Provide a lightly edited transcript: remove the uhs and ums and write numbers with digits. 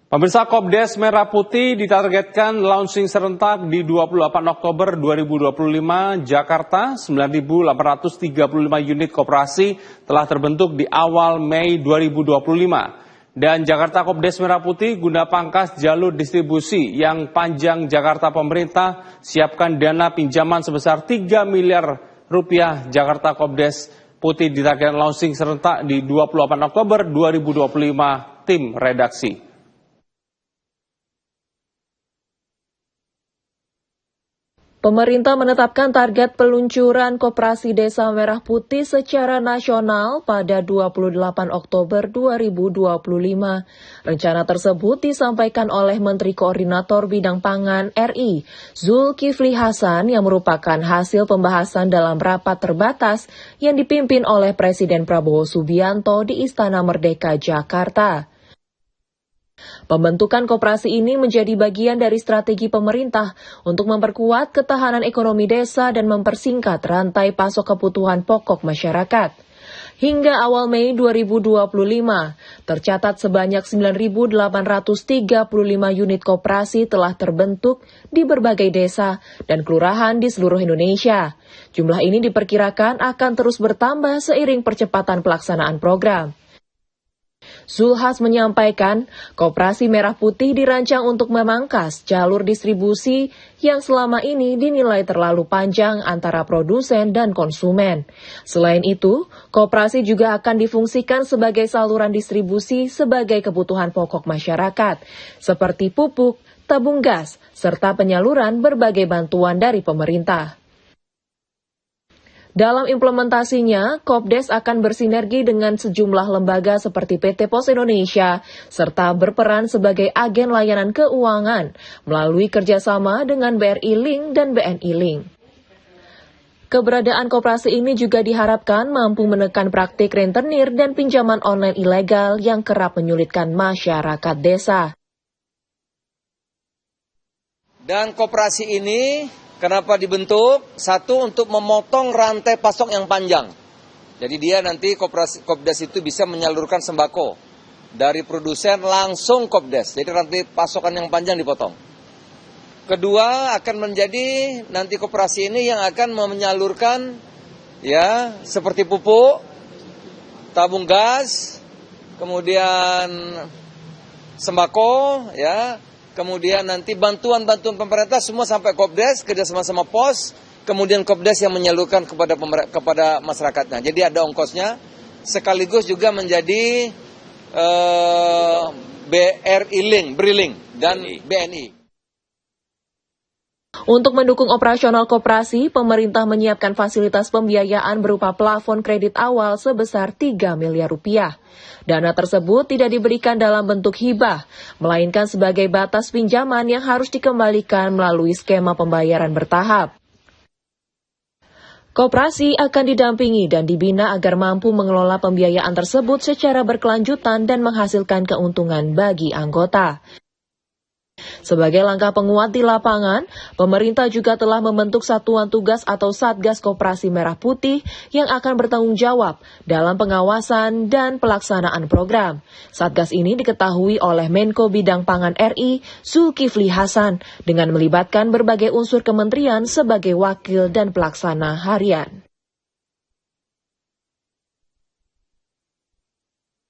Pemirsa, Kopdes Merah Putih ditargetkan launching serentak di 28 Oktober 2025, Jakarta. 9.835 unit koperasi telah terbentuk di awal Mei 2025. Dan Jakarta Kopdes Merah Putih guna pangkas jalur distribusi yang panjang Jakarta pemerintah siapkan dana pinjaman sebesar 3 miliar rupiah. Jakarta Kopdes Putih ditargetkan launching serentak di 28 Oktober 2025, tim redaksi. Pemerintah menetapkan target peluncuran Koperasi Desa Merah Putih secara nasional pada 28 Oktober 2025. Rencana tersebut disampaikan oleh Menteri Koordinator Bidang Pangan RI, Zulkifli Hasan, yang merupakan hasil pembahasan dalam rapat terbatas yang dipimpin oleh Presiden Prabowo Subianto di Istana Merdeka, Jakarta. Pembentukan koperasi ini menjadi bagian dari strategi pemerintah untuk memperkuat ketahanan ekonomi desa dan mempersingkat rantai pasok kebutuhan pokok masyarakat. Hingga awal Mei 2025, tercatat sebanyak 9.835 unit koperasi telah terbentuk di berbagai desa dan kelurahan di seluruh Indonesia. Jumlah ini diperkirakan akan terus bertambah seiring percepatan pelaksanaan program. Zulhas menyampaikan, Koperasi Merah Putih dirancang untuk memangkas jalur distribusi yang selama ini dinilai terlalu panjang antara produsen dan konsumen. Selain itu, koperasi juga akan difungsikan sebagai saluran distribusi sebagai kebutuhan pokok masyarakat, seperti pupuk, tabung gas, serta penyaluran berbagai bantuan dari pemerintah. Dalam implementasinya, Kopdes akan bersinergi dengan sejumlah lembaga seperti PT Pos Indonesia, serta berperan sebagai agen layanan keuangan melalui kerjasama dengan BRI Link dan BNI Link. Keberadaan koperasi ini juga diharapkan mampu menekan praktik rentenir dan pinjaman online ilegal yang kerap menyulitkan masyarakat desa. Dan koperasi ini kenapa dibentuk? Satu, untuk memotong rantai pasok yang panjang. Jadi dia nanti Kopdes itu bisa menyalurkan sembako dari produsen langsung Kopdes. Jadi rantai pasokan yang panjang dipotong. Kedua, akan menjadi nanti koperasi ini yang akan menyalurkan ya seperti pupuk, tabung gas, kemudian sembako, ya. Kemudian nanti bantuan-bantuan pemerintah semua sampai Kopdes, kerjasama sama Pos, kemudian Kopdes yang menyalurkan kepada masyarakatnya. Jadi ada ongkosnya, sekaligus juga menjadi BRI Link, dan BNI. Untuk mendukung operasional koperasi, pemerintah menyiapkan fasilitas pembiayaan berupa plafon kredit awal sebesar 3 miliar rupiah. Dana tersebut tidak diberikan dalam bentuk hibah, melainkan sebagai batas pinjaman yang harus dikembalikan melalui skema pembayaran bertahap. Koperasi akan didampingi dan dibina agar mampu mengelola pembiayaan tersebut secara berkelanjutan dan menghasilkan keuntungan bagi anggota. Sebagai langkah penguat di lapangan, pemerintah juga telah membentuk Satuan Tugas atau Satgas Koperasi Merah Putih yang akan bertanggung jawab dalam pengawasan dan pelaksanaan program. Satgas ini diketahui oleh Menko Bidang Pangan RI, Zulkifli Hasan, dengan melibatkan berbagai unsur kementerian sebagai wakil dan pelaksana harian.